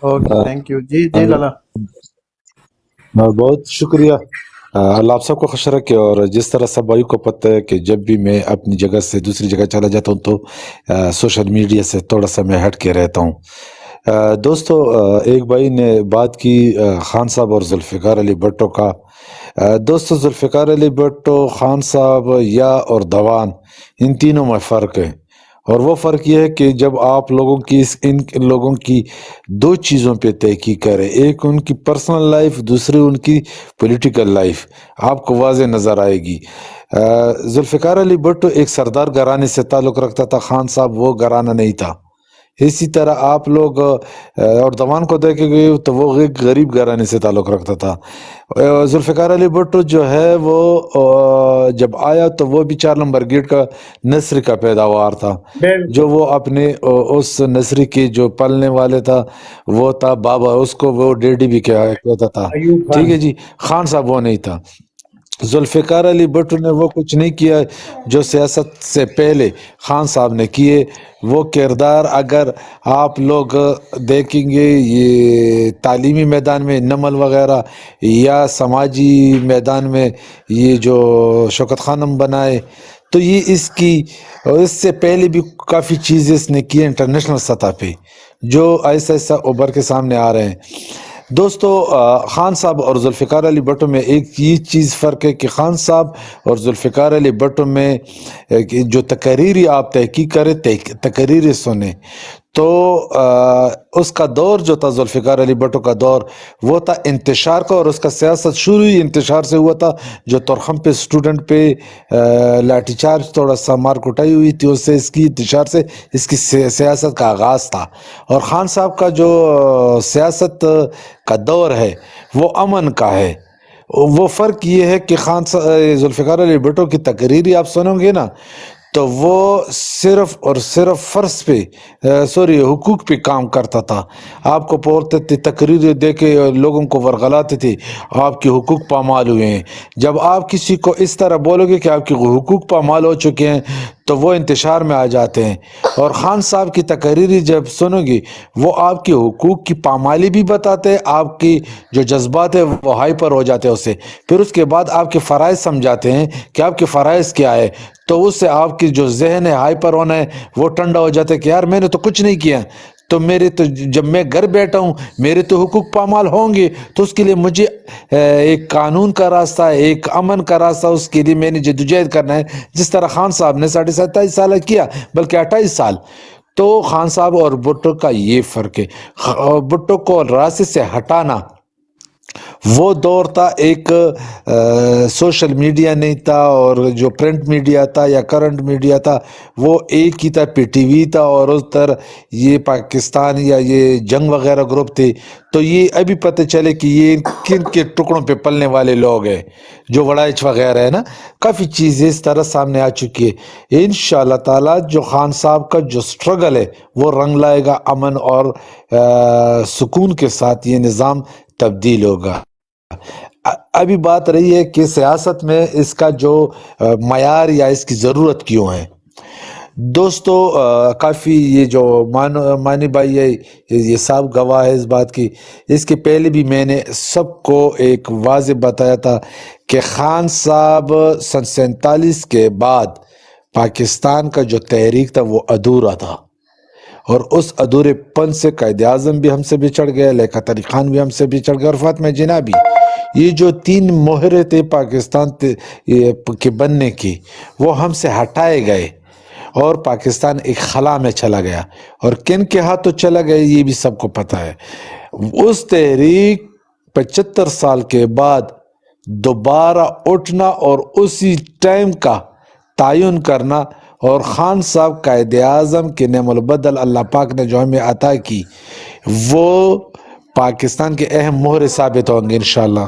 اوکے، تھینک یو جی لالا۔ بہت شکریہ۔ اللہ آپ سب کو خوش رکھے، اور جس طرح سب بھائی کو پتہ ہے کہ جب بھی میں اپنی جگہ سے دوسری جگہ چلا جاتا ہوں تو سوشل میڈیا سے تھوڑا سا میں ہٹ کے رہتا ہوں۔ دوستو، ایک بھائی نے بات کی خان صاحب اور ذوالفقار علی بھٹو کا۔ دوستو، ذوالفقار علی بھٹو، خان صاحب یا اور دوان، ان تینوں میں فرق ہے، اور وہ فرق یہ ہے کہ جب آپ لوگوں کی ان لوگوں کی 2 چیزوں پہ تحقیق کریں، ایک ان کی پرسنل لائف، دوسری ان کی پولیٹیکل لائف، آپ کو واضح نظر آئے گی۔ ذوالفقار علی بھٹو ایک سردار گھرانے سے تعلق رکھتا تھا، خان صاحب وہ گھرانہ نہیں تھا۔ اسی طرح آپ لوگ اور دوان کو دیکھیں گے تو وہ ایک غریب گھرانے سے تعلق رکھتا تھا۔ ذوالفقار علی بھٹو جو ہے وہ جب آیا تو وہ بھی 4 نمبر گیٹ کا نصری کا پیداوار تھا، جو وہ اپنے اس نصری کے جو پلنے والے تھا وہ تھا بابا، اس کو وہ ڈیڈی بھی کہتا تھا، ایوب ٹھیک خان۔ ہے جی۔ خان صاحب وہ نہیں تھا۔ ذوالفقار علی بھٹو نے وہ کچھ نہیں کیا جو سیاست سے پہلے خان صاحب نے کیے۔ وہ کردار اگر آپ لوگ دیکھیں گے، یہ تعلیمی میدان میں نمل وغیرہ یا سماجی میدان میں یہ جو شوکت خانم بنائے، تو یہ اس سے پہلے بھی کافی چیزیں اس نے کی انٹرنیشنل سطح پہ، جو ایسا ایسا ابھر کے سامنے آ رہے ہیں۔ دوستو، خان صاحب اور ذوالفقار علی بھٹو میں ایک یہ چیز فرق ہے کہ خان صاحب اور ذوالفقار علی بھٹو میں جو تقریری آپ تحقیق کریں، تقریری سنیں، تو اس کا دور جو تھا ذوالفقار علی بھٹو کا دور، وہ تھا انتشار کا، اور اس کا سیاست شروع ہی انتشار سے ہوا تھا، جو تورخم پہ اسٹوڈنٹ پہ لاٹھی چارج تھوڑا سا مار کٹائی ہوئی تھی، اس سے اس کی انتشار سے اس کی سیاست کا آغاز تھا۔ اور خان صاحب کا جو سیاست کا دور ہے وہ امن کا ہے۔ وہ فرق یہ ہے کہ ذوالفقار علی بھٹو کی تقریری آپ سنو گے نا، تو وہ صرف اور صرف فرض پہ حقوق پہ کام کرتا تھا۔ آپ کو بولتے تھے، تقریر دے کے لوگوں کو ورغلاتے تھے، آپ کے حقوق پامال ہوئے ہیں۔ جب آپ کسی کو اس طرح بولو گے کہ آپ کے حقوق پامال ہو چکے ہیں تو وہ انتشار میں آ جاتے ہیں۔ اور خان صاحب کی تقریری جب سنو گی، وہ آپ کے حقوق کی پامالی بھی بتاتے ہیں، آپ کی جو جذبات ہیں وہ ہائپر ہو جاتے ہیں اس سے، پھر اس کے بعد آپ کے فرائض سمجھاتے ہیں کہ آپ کے فرائض کیا ہے، تو اس سے آپ کی جو ذہن ہے ہائپر ہونا ہے وہ ٹھنڈا ہو جاتا ہے کہ یار میں نے تو کچھ نہیں کیا، تو جب میں گھر بیٹھا ہوں میرے تو حقوق پامال ہوں گے، تو اس کے لیے مجھے ایک قانون کا راستہ، ایک امن کا راستہ، اس کے لیے میں نے جدوجہد کرنا ہے، جس طرح خان صاحب نے 27.5 سال کیا، بلکہ 28 سال۔ تو خان صاحب اور بھٹو کا یہ فرق ہے۔ بھٹو کو راستے سے ہٹانا، وہ دور تھا، ایک سوشل میڈیا نہیں تھا، اور جو پرنٹ میڈیا تھا یا کرنٹ میڈیا تھا وہ ایک ہی تھا، پی ٹی وی تھا، اور اس طرح یہ پاکستان یا یہ جنگ وغیرہ گروپ تھے، تو یہ ابھی پتہ چلے کہ یہ کن کے ٹکڑوں پہ پلنے والے لوگ ہیں جو وڑائچ وغیرہ ہے نا. کافی چیزیں اس طرح سامنے آ چکی ہے. انشاءاللہ تعالی جو خان صاحب کا جو سٹرگل ہے وہ رنگ لائے گا, امن اور سکون کے ساتھ یہ نظام تبدیل ہوگا. ابھی بات رہی ہے کہ سیاست میں اس کا جو معیار یا اس کی ضرورت کیوں ہے. دوستو کافی یہ جو مانی بھائی ہے یہ صاحب گواہ ہے اس بات کی. اس کے پہلے بھی میں نے سب کو ایک واضح بتایا تھا کہ خان صاحب سن 47 کے بعد پاکستان کا جو تحریک تھا وہ ادھورا تھا, اور اس ادھورے پن سے قائد اعظم بھی ہم سے بچڑ گئے, لیاقت علی خان بھی ہم سے بچڑ گئے, اور فاطمہ جناح بھی. یہ جو 3 مہرے تھے پاکستان کے بننے کی وہ ہم سے ہٹائے گئے اور پاکستان ایک خلا میں چلا گیا. اور کن کے ہاتھوں چلا گیا یہ بھی سب کو پتہ ہے. اس تحریک 75 سال کے بعد دوبارہ اٹھنا اور اسی ٹائم کا تعین کرنا, اور خان صاحب قائد اعظم کے نعم البدل اللہ پاک نے جو ہمیں عطا کی وہ پاکستان کے اہم مہرے ثابت ہوں گے انشاءاللہ.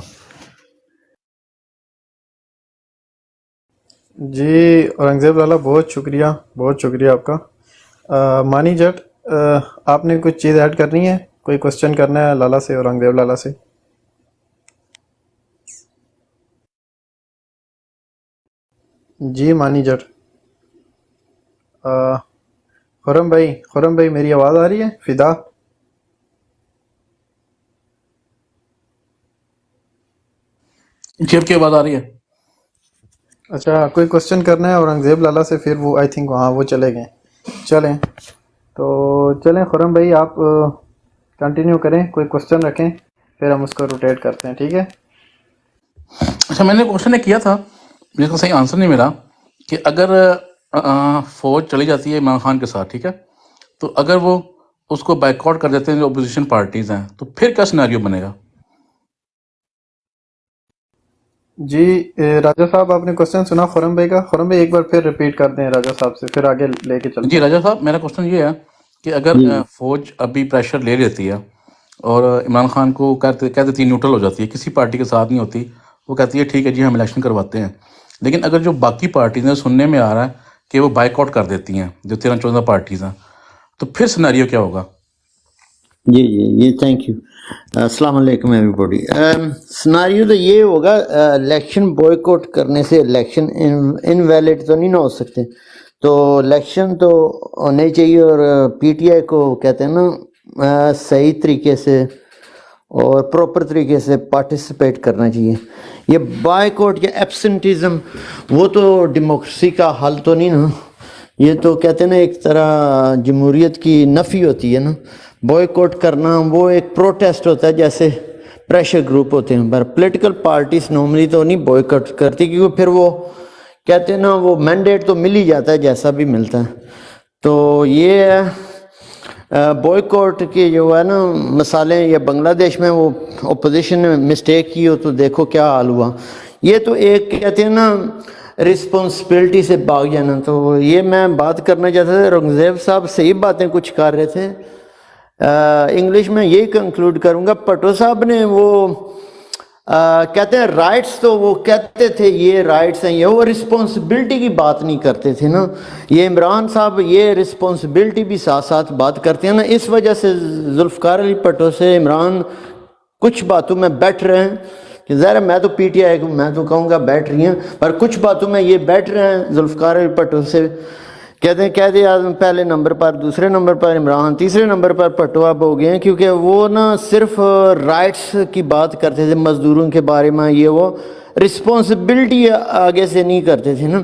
جی اورنگزیب لالا بہت شکریہ آپ کا. مانی جٹ آپ نے کچھ چیز ایڈ کرنی ہے, کوئی کوسچن کرنا ہے لالا سے, اورنگزیب لالا سے؟ جی مانی جٹ. خرم بھائی میری آواز آ رہی ہے؟ فدا جیب کی آواز آ رہی ہے. اچھا, کوئی کوسچن کرنا ہے اورنگزیب لالا سے؟ پھر وہ آئی تھنک وہاں وہ چلے گئے. چلیں خرم بھائی آپ کنٹینیو کریں, کوئی کوسچن رکھیں پھر ہم اس کو روٹیٹ کرتے ہیں, ٹھیک ہے؟ اچھا, میں نے کوشچن کیا تھا, میرے کو صحیح آنسر نہیں ملا کہ اگر فوج چلی جاتی ہے عمران خان کے ساتھ, ٹھیک ہے, تو اگر وہ اس کو بائک آؤٹ کر دیتے ہیں جو اپوزیشن پارٹیز ہیں, تو پھر کیا سیناریو بنے گا؟ جی راجہ صاحب آپ نے کوسچن سنا خرم بھائی کا؟ خرم بھائی ایک بار پھر ریپیٹ کر دیں راجہ صاحب سے, پھر آگے لے کے چلتے جی ہیں. راجہ صاحب, میرا کوشچن یہ ہے کہ اگر فوج ابھی پریشر لے لیتی ہے اور عمران خان کو کہہ دیتی ہے نیوٹرل ہو جاتی ہے, کسی پارٹی کے ساتھ نہیں ہوتی, وہ کہتی ہے ٹھیک ہے جی ہم الیکشن کرواتے ہیں, لیکن اگر جو باقی پارٹیز ہیں سننے میں آ رہا ہے کہ وہ بائک آؤٹ کر دیتی ہیں جو 13-14 پارٹیز ہیں, تو پھر سیناریو کیا ہوگا؟ جی تھینک یو. السلام علیکم ایوری باڈی. سناریو تو یہ ہوگا, الیکشن بوائک آؤٹ کرنے سے الیکشن انویلڈ تو نہیں نہ ہو سکتے, تو الیکشن تو ہونے چاہیے, اور پی ٹی آئی کو کہتے ہیں نا صحیح طریقے سے اور پراپر طریقے سے پارٹیسپیٹ کرنا چاہیے. یہ بائک آؤٹ یا ایبسنٹیزم وہ تو ڈیموکریسی کا حل تو نہیں نا, یہ تو کہتے ہیں نا ایک طرح جمہوریت کی نفی ہوتی ہے نا. بوائک آؤٹ کرنا وہ ایک پروٹیسٹ ہوتا ہے, جیسے پریشر گروپ ہوتے ہیں, پر پولیٹیکل پارٹیز نارملی تو نہیں بوائک آؤٹ کرتی, کیونکہ پھر وہ کہتے ہیں نا وہ مینڈیٹ تو مل ہی جاتا ہے جیسا بھی ملتا ہے. تو یہ بوائک آؤٹ کی جو ہے نا مثالیں, یا بنگلہ دیش میں وہ اپوزیشن نے مسٹیک کی ہو تو دیکھو کیا حال ہوا. یہ تو ایک کہتے ہیں نا رسپانسبلٹی سے بھاگ جانا. تو یہ میں بات کرنا چاہتا تھا, اورنگزیب صاحب صحیح باتیں کچھ کر رہے تھے. انگلش میں یہی کنکلوڈ کروں گا, بھٹو صاحب نے وہ کہتے ہیں رائٹس, تو وہ کہتے تھے یہ رائٹس ہیں, یہ وہ رسپانسبلٹی کی بات نہیں کرتے تھے نا. یہ عمران صاحب یہ رسپانسبلٹی بھی ساتھ ساتھ بات کرتے ہیں نا. اس وجہ سے ذوالفقار علی بھٹو سے عمران کچھ باتوں میں بیٹر ہیں, کہ ظاہر میں تو پی ٹی آئی کو میں تو کہوں گا بیٹھ رہی ہیں, پر کچھ باتوں میں یہ بیٹر ہیں ذوالفقار علی بھٹو سے. کہتے ہیں قائد اعظم پہلے نمبر پر, دوسرے نمبر پر عمران, تیسرے نمبر پر بھٹو اب ہو گئے ہیں, کیونکہ وہ نا صرف رائٹس کی بات کرتے تھے مزدوروں کے بارے میں, یہ وہ رسپانسبلٹی آگے سے نہیں کرتے تھے نا.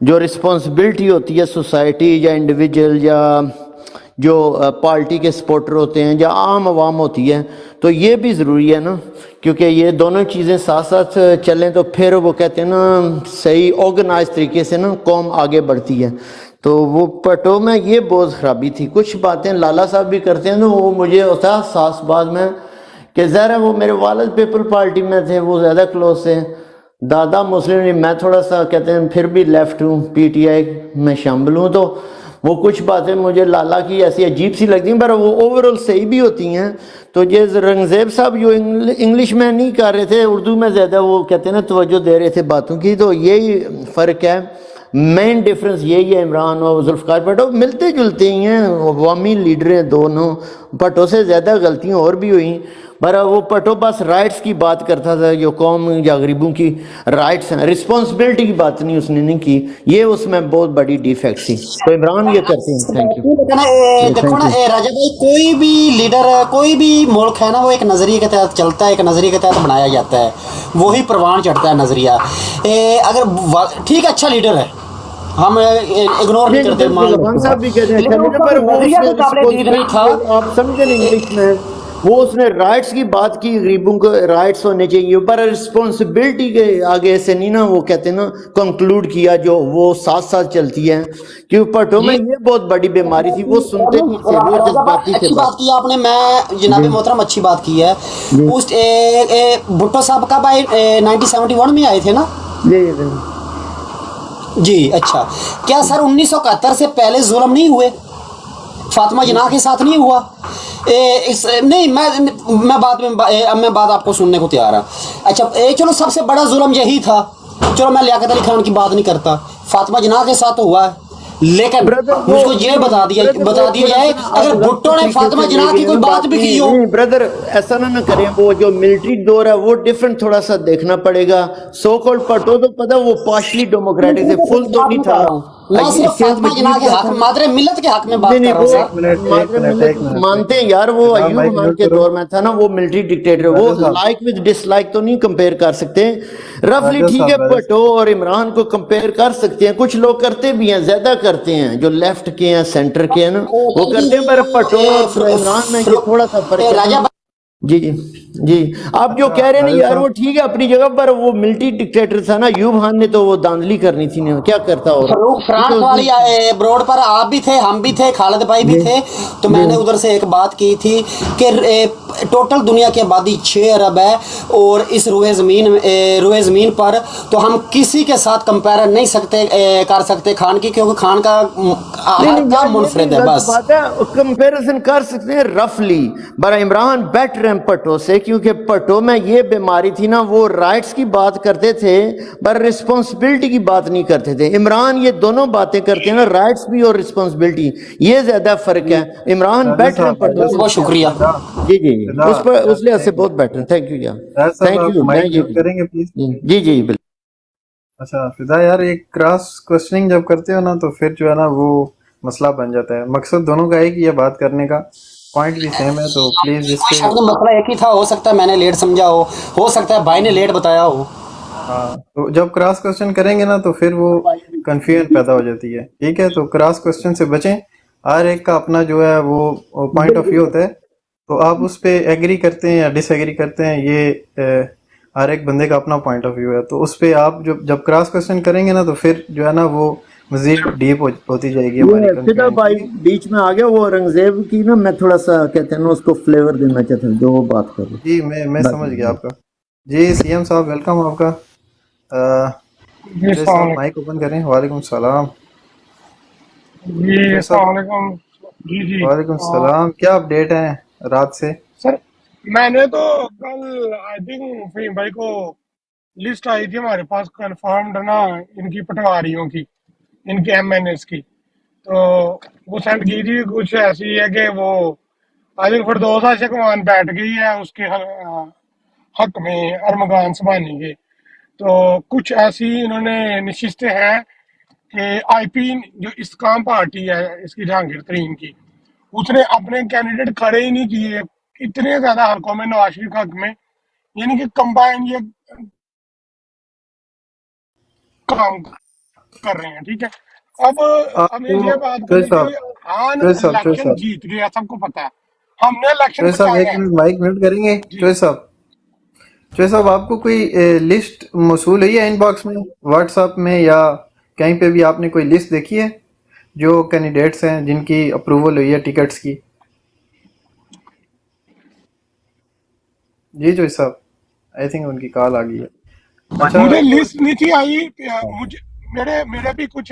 جو رسپانسبلٹی ہوتی ہے سوسائٹی یا انڈیویجول یا جو پارٹی کے سپورٹر ہوتے ہیں یا عام عوام ہوتی ہے, تو یہ بھی ضروری ہے نا, کیونکہ یہ دونوں چیزیں ساتھ ساتھ چلیں تو پھر وہ کہتے ہیں نا صحیح آرگنائز طریقے سے نا قوم آگے بڑھتی ہے. تو وہ بھٹو میں یہ بہت خرابی تھی. کچھ باتیں لالا صاحب بھی کرتے ہیں تو وہ مجھے ہوتا ساس بعد میں کہ ظاہر ہے وہ میرے والد پیپل پارٹی میں تھے, وہ زیادہ کلوز تھے, دادا مسلم نہیں, میں تھوڑا سا کہتے ہیں پھر بھی لیفٹ ہوں, پی ٹی آئی میں شامل ہوں. تو وہ کچھ باتیں مجھے لالا کی ایسی عجیب سی لگتی ہیں پر وہ اوورال صحیح بھی ہوتی ہیں. تو یہ رنگزیب صاحب جو انگلش میں نہیں کر رہے تھے, اردو میں زیادہ وہ کہتے ہیں نا توجہ دے رہے تھے باتوں کی, تو یہی فرق ہے. مین ڈفرنس یہی ہے, عمران اور ذوالفقار بھٹو ملتے جلتے ہی ہیں, عوامی لیڈر ہیں دونوں. بھٹو سے زیادہ غلطیاں اور بھی ہوئیں, پر وہ بھٹو بس رائٹس کی بات کرتا تھا, جو قوم یا غریبوں کی رائٹس ہیں, رسپانسبلٹی کی بات نہیں اس نے نہیں کی. یہ اس میں بہت بڑی ڈیفیکٹ تھی. تو عمران یہ کرتے ہیں. Thank you. دیکھو نا راجا بھائی, کوئی بھی لیڈر ہے, کوئی بھی ملک ہے نا, وہ ایک نظریے کے تحت چلتا ہے, ایک نظریے کے تحت بنایا جاتا ہے, وہی پروان چڑھتا ہے نظریہ. اگر ٹھیک ہے اچھا لیڈر ہے, ہم اگنور نہیں کرتے, مان لو, خان صاحب بھی کہتے ہیں لیکن اس کا نظریہ تو قابل دید نہیں تھا. آپ سمجھے انگلش میں, وہ اس نے رائٹس کی بات کی, غریبوں کو رائٹس ہونے چاہیے, پر رسپانسبلٹی کے آگے سے نہیں نا, وہ کہتے ہیں نا کنکلوڈ کیا, جو وہ ساتھ ساتھ چلتی ہے. کیونکہ پٹھوں میں یہ بہت بڑی بیماری تھی, وہ سنتے نہیں تھے, وہ جذباتی تھے. اچھی بات کی آپ نے, میں جناب محترم اچھی بات کی ہے. اس بھٹو صاحب کب آئے, 1971 میں آئے تھے نا جی. اچھا, کیا سر 1971 سے پہلے ظلم نہیں ہوئے, فاطمہ جناح کے ساتھ نہیں ہوا؟ نہیں, میں بات آپ کو سننے کو تیار ہوں. اچھا چلو, سب سے بڑا ظلم یہی تھا, چلو میں لیاقت علی خان کی بات نہیں کرتا, فاطمہ جناح کے ساتھ تو ہوا ہے, لیکن مجھ کو یہ بتا دیا جائے, اگر بھٹو نے فاطمہ جناح کی کوئی بات بھی کی ہو. بردر ایسا نہ کریں, وہ جو ملٹری دور ہے وہ ڈیفرنٹ تھوڑا سا دیکھنا پڑے گا. سو کالڈ پٹو تو پتہ وہ پارشلی ڈیموکریٹک سے فل تو نہیں تھا. میں صرف فاطمہ جناح کے حق, مادر ملت کے حق میں بات کر رہا ہوں. مانتے ہیں یار, وہ ایوب خان کے دور میں تھا نا, وہ ملٹری ڈکٹیٹر, وہ لائک وذ ڈس لائک تو نہیں کمپیئر کر سکتے. رفلی ٹھیک ہے, بھٹو اور عمران کو کمپیئر کر سکتے ہیں, کچھ لوگ کرتے بھی ہیں, زیادہ کرتے ہیں, جو لیفٹ کے ہیں سینٹر کے ہیں نا وہ کرتے ہیں, پر بھٹو اور عمران میں یہ تھوڑا سا فرق ہے. جی جی جی, آپ جو کہہ رہے ہیں یار وہ ٹھیک ہے اپنی جگہ, پر وہ ملٹری ڈکٹیٹر تھا نا ایوب خان نے, تو وہ داندلی کرنی تھی نا, کیا کرتا ہو. فرانس والی بروڈ پر آپ بھی تھے, ہم بھی تھے, خالد بھائی بھی تھے, تو میں نے ادھر سے ایک بات کی تھی کہ ٹوٹل دنیا کی آبادی 6 ارب ہے, اور اس روئے زمین پر تو ہم کسی کے ساتھ کمپیئر نہیں کر سکتے خان کی, کیونکہ خان کا کام منفرد ہے. بس کمپیریزن کر سکتے ہیں رفلی, برا عمران بیٹر ہیں پٹو سے, کیونکہ پٹو میں یہ بیماری تھی نا, وہ رائٹس کی بات کرتے تھے پر رسپانسبلٹی کی بات نہیں کرتے تھے. عمران یہ دونوں باتیں کرتے ہیں نا, رائٹس بھی اور رسپانسبلٹی, یہ زیادہ فرق ہے. عمران بیٹر ہیں پٹو سے. بہت شکریہ. جی جی, اس لحاظ سے بہت بیٹر. تھینک یو یار, تھینک یو. کریں گے پلیز. جی جی بالکل. اچھا فضا یار, ایک کراس کوسچننگ جب کرتے ہو نا تو پھر جو ہے نا وہ مسئلہ بن جاتا ہے. مقصد دونوں کا ایک ہی ہے بات کرنے کا, پوائنٹ بھی سیم ہے, تو پلیز اس پہ مسئلہ ایک ہی تھا, ہو سکتا ہے میں نے لیٹ سمجھا ہو سکتا ہے بھائی نے لیٹ بتایا ہو. ہاں, تو جب کراس کوسچن کریں گے نا تو پھر وہ کنفیوژن پیدا ہو جاتی ہے. ٹھیک ہے, تو کراس کوسچن سے بچیں. ہر ایک کا اپنا جو ہے وہ پوائنٹ آف ویو ہوتا ہے, تو آپ اس پہ ایگری کرتے ہیں یا ڈس ایگری کرتے ہیں, یہ ہر ایک بندے کا اپنا پوائنٹ آف ویو ہے. تو اس پہ آپ جب کراس کوسچن کریں گے نا تو پھر جو ہے نا وہ مزید ڈیپ ہوتی جائے گی ہماری فدا بھائی بیچ میں آ گیا, وہ رنگزیب کی نا, میں تھوڑا سا کہتے ہیں نا اس کو فلیور دینا چاہتا ہوں, جو وہ بات کر رہے. جی میں سمجھ گیا آپ کا. جی سی ایم صاحب ویلکم آپ کا. مائک اوپن کریں. وعلیکم السلام. جی السلام علیکم. جی جی وعلیکم السلام. کیا اپڈیٹ ہیں رات سے؟ سر میں نے تو کل آئی تھنک فہیم بھائی کو لسٹ آئی تھی ہمارے پاس کنفرمڈ نا, ان کی پٹواریوں کی, ان کے ایم این ایس کی, تو وہ سینڈ کی تھی. کچھ ایسی ہے کہ وہ آئی تھنک فردوس شکوان بیٹھ گئی ہے اس کے حق میں ارمغان سبحانی کے. تو کچھ ایسی انہوں نے نشستیں ہیں کہ آئی پی جو استقام پارٹی ہے اس کی جہانگیر ترین کی, اس نے اپنے کینڈیڈیٹ کھڑے ہی نہیں کیے اتنے زیادہ حلقوں میں نواز شریف کے حق میں, یعنی کہ کمبائن یہ کام کر رہے ہیں. ٹھیک ہے, اب ہمیں یہ بات کریں کہ خان الیکشن جیت گیا, سب کو پتا ہے, ہم نے الیکشن ایک منٹ مائک میوٹ کریں گے. چوہے صاحب آپ کو کوئی لسٹ موصول ہوئی ہے ان باکس میں, واٹس ایپ میں یا کہیں پہ بھی آپ نے کوئی لسٹ دیکھی ہے جو کینڈیڈیٹس ہیں جن کی اپروول ہوئی ہے ٹکٹس کی؟ جی چوہے صاحب, آئی تھنک ان کی کال آ گئی ہے. مجھے لسٹ نہیں تھی آئی, میرے بھی کچھ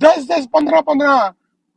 10-10 15-15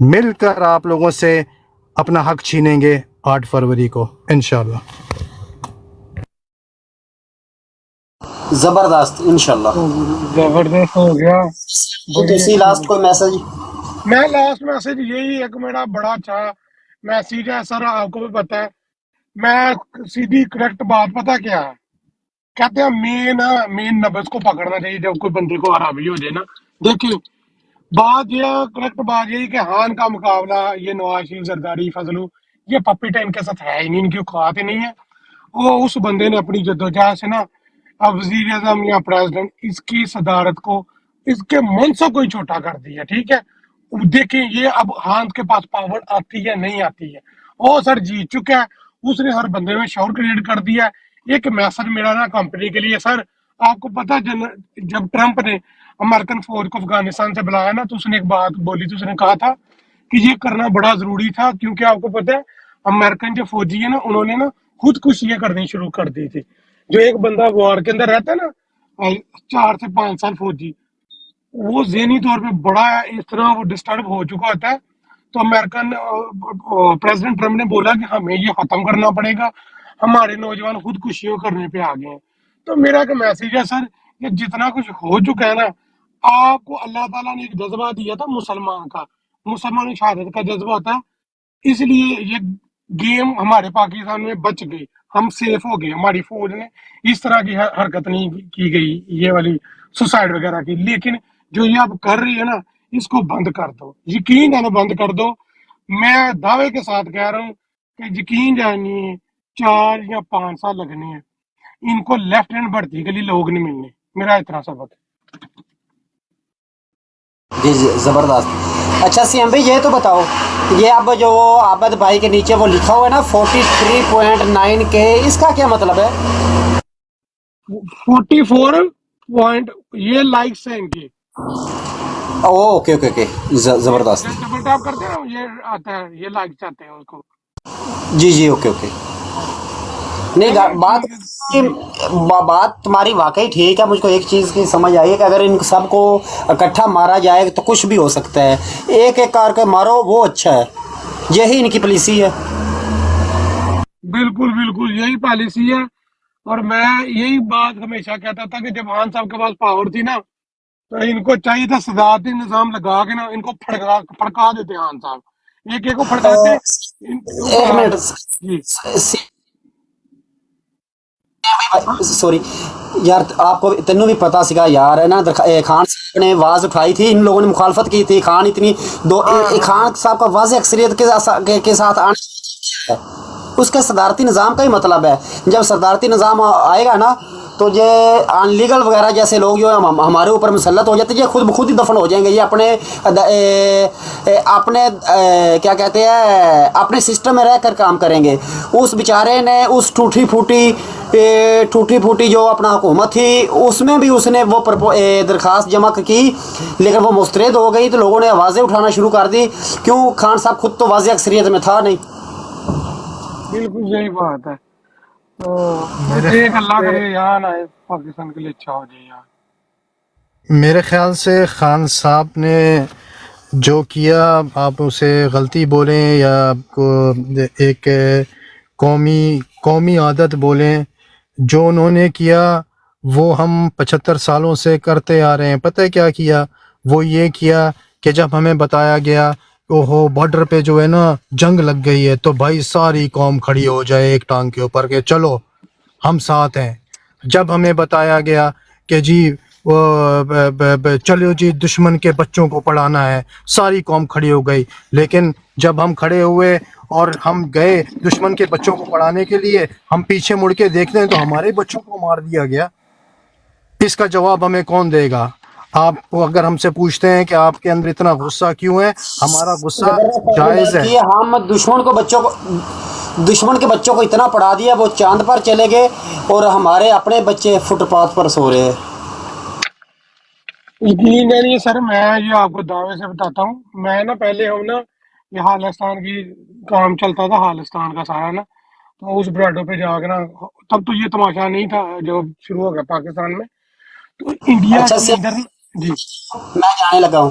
مل کر آپ لوگوں سے اپنا حق چھینیں گے 8 فروری کو انشاءاللہ۔ زبردست انشاءاللہ۔ زبردست ہو گیا، بڑی اسی اچھی لاسٹ کوئی میسج؟ میں لاسٹ میسج یہی ایک میرا بڑا اچھا میسج ہے سر، آپ کو بھی پتا ہے، میں سیدھی کریکٹ بات پتا کیا ہے، کہتے ہیں مین نبض کو پکڑنا چاہیے جب کوئی بندے کو آرابی ہو جائے نا۔ دیکھیں بات یہ کریکٹ بات یہی کہ خان کا مقابلہ یہ نواز شریف زرداری فضلو یہ پپی ٹائم کے ساتھ ہے ہی نہیں، ان کی اوقات ہی نہیں ہے۔ وہ اس بندے نے اپنی جدوجہد سے نا اب وزیر اعظم یا پریزیڈنٹ اس کی صدارت کو، اس کے منصب کو ہی چھوٹا کر دیا، ٹھیک ہے۔ دیکھیں یہ اب خان کے پاس پاور آتی ہے نہیں آتی ہے، وہ سر جیت چکا ہے، اس نے ہر بندے میں شعور کریٹ کر دیا ہے۔ ایک میسج میرا نا کمپنی کے لیے سر، آپ کو پتا جب ٹرمپ نے امریکن فوج کو افغانستان سے بلایا نا تو اس نے ایک بات بولی تھی، اس نے کہا تھا کہ یہ کرنا بڑا ضروری تھا، کیونکہ آپ کو پتا ہے امریکن جو فوجی ہے نا انہوں نے نا خودکشیاں کرنی شروع کر دی تھی۔ جو ایک بندہ وار کے اندر رہتا ہے نا 4 سے 5 سال فوجی، وہ ذہنی طور پہ بڑا اس طرح وہ ڈسٹرب ہو چکا ہوتا ہے، تو امریکن پریزیڈنٹ ٹرمپ نے بولا کہ ہمیں یہ ختم کرنا پڑے گا، ہمارے نوجوان خودکشیوں کرنے پہ آ گئے ہیں۔ تو میرا ایک میسج ہے سر کہ جتنا کچھ ہو چکا ہے نا، آپ کو اللہ تعالیٰ نے ایک جذبہ دیا تھا مسلمان کا، مسلمان شہادت کا جذبہ ہوتا ہے، اس لیے یہ گیم ہمارے پاکستان میں بچ گئی، ہم سیف ہو گئے، ہماری فوج نے اس طرح کی حرکت نہیں کی گئی یہ والی سوسائڈ وغیرہ کی۔ لیکن جو یہ اب کر رہی ہے نا اس کو بند کر دو، یقین جانا بند کر دو۔ میں دعوے کے ساتھ کہہ رہا ہوں کہ یقین جانیے 4 یا 5 سال لگنے ہیں، ان کو لیفٹ ہینڈ بڑھتی کے لیے لوگ نہیں ملنے، میرا اتنا سبق ہے۔ جی جی زبردست۔ اچھا سی ایم بھائی یہ تو بتاؤ، یہ اب جو وہ عابد بھائی کے نیچے وہ لکھا ہوا ہے نا 43.9K، اس کا کیا مطلب ہے؟ 44 پوائنٹ یہ لائکس ہیں ان کی، اوکے اوکے اوکے، زبردست۔ جب ڈبل ٹیپ کرتے ہیں نا یہ آتا ہے، یہ لائک چاہتے ہیں اس کو۔ جی جی اوکے اوکے۔ نہیں چلیے ٹھیک ہے۔ بات تمہاری واقعی ٹھیک ہے، مجھ کو ایک چیز کی سمجھ آئی ہے کہ اگر ان سب کو اکٹھا مارا جائے تو کچھ بھی ہو سکتا ہے، ایک ایک کار کے مارو وہ اچھا ہے، یہی ان کی پالیسی ہے۔ بالکل بالکل یہی پالیسی ہے، اور میں یہی بات ہمیشہ کہتا تھا کہ جب خان صاحب کے پاس پاور تھی نا تو ان کو چاہیے تھا صدارتی نظام لگا کے نا ان کو پھڑکا دیتے خان صاحب، ایک ایک کو پھڑکاتے ان کے اوپر ایک آ منٹ جاتے۔ جی سوری یار، آپ کو تینوں بھی پتا سکا یار ہے نا، خان صاحب نے آواز اٹھائی تھی، ان لوگوں نے مخالفت کی تھی، خان اتنی خان صاحب کا واضح اکثریت کے ساتھ آنا، اس کے صدارتی نظام کا ہی مطلب ہے۔ جب صدارتی نظام آئے گا نا تو یہ ان لیگل وغیرہ جیسے لوگ جو ہمارے اوپر مسلط ہو جاتے ہیں، یہ خود بخود ہی دفن ہو جائیں گے، یہ اپنے کیا کہتے ہیں اپنے سسٹم میں رہ کر کام کریں گے۔ اس بیچارے نے اس ٹوٹی پھوٹی جو اپنا حکومت تھی اس میں بھی اس نے وہ درخواست جمع کی، لیکن وہ مسترد ہو گئی تو لوگوں نے آوازیں اٹھانا شروع کر دی، کیوں؟ خان صاحب خود تو واضح اکثریت میں تھا نہیں۔ بالکل یہی بات ہے، تو بس ایک اللہ کرے یہاں نہ پاکستان کے لیے اچھا ہو جائے یار۔ میرے خیال سے خان صاحب نے جو کیا، آپ اسے غلطی بولیں یا ایک قومی عادت بولیں، جو انہوں نے کیا وہ ہم 75 سالوں سے کرتے آ رہے ہیں۔ پتہ ہے کیا کیا؟ وہ یہ کیا کہ جب ہمیں بتایا گیا اوہو بارڈر پہ جو ہے نا جنگ لگ گئی ہے تو بھائی ساری قوم کھڑی ہو جائے ایک ٹانگ کے اوپر کہ چلو ہم ساتھ ہیں۔ جب ہمیں بتایا گیا کہ جی چلو جی دشمن کے بچوں کو پڑھانا ہے، ساری قوم کھڑی ہو گئی، لیکن جب ہم کھڑے ہوئے اور ہم گئے دشمن کے بچوں کو پڑھانے کے لیے، ہم پیچھے مڑ کے دیکھتے ہیں تو ہمارے بچوں کو مار دیا گیا۔ اس کا جواب ہمیں کون دے گا؟ آپ اگر ہم سے پوچھتے ہیں کہ آپ کے اندر اتنا غصہ کیوں ہے، ہمارا غصہ جائز ہے۔ کہ ہم دشمن کے بچوں کو اتنا پڑھا دیا وہ چاند پر چلے گئے اور ہمارے اپنے بچے فٹ پاتھ پر سو رہے ہیں۔ یقین نہیں سر، میں یہ آپ کو دعوے سے بتاتا ہوں، میں نا پہلے ہم نا یہ خالستان کی کام چلتا تھا، خالستان کا سارا نا، تو اس براڈو پہ جا کے نا، تب تو یہ تماشا نہیں تھا جو شروع ہو گیا پاکستان میں، تو انڈیا اچھا کے اندر جی میں جانے لگا ہوں،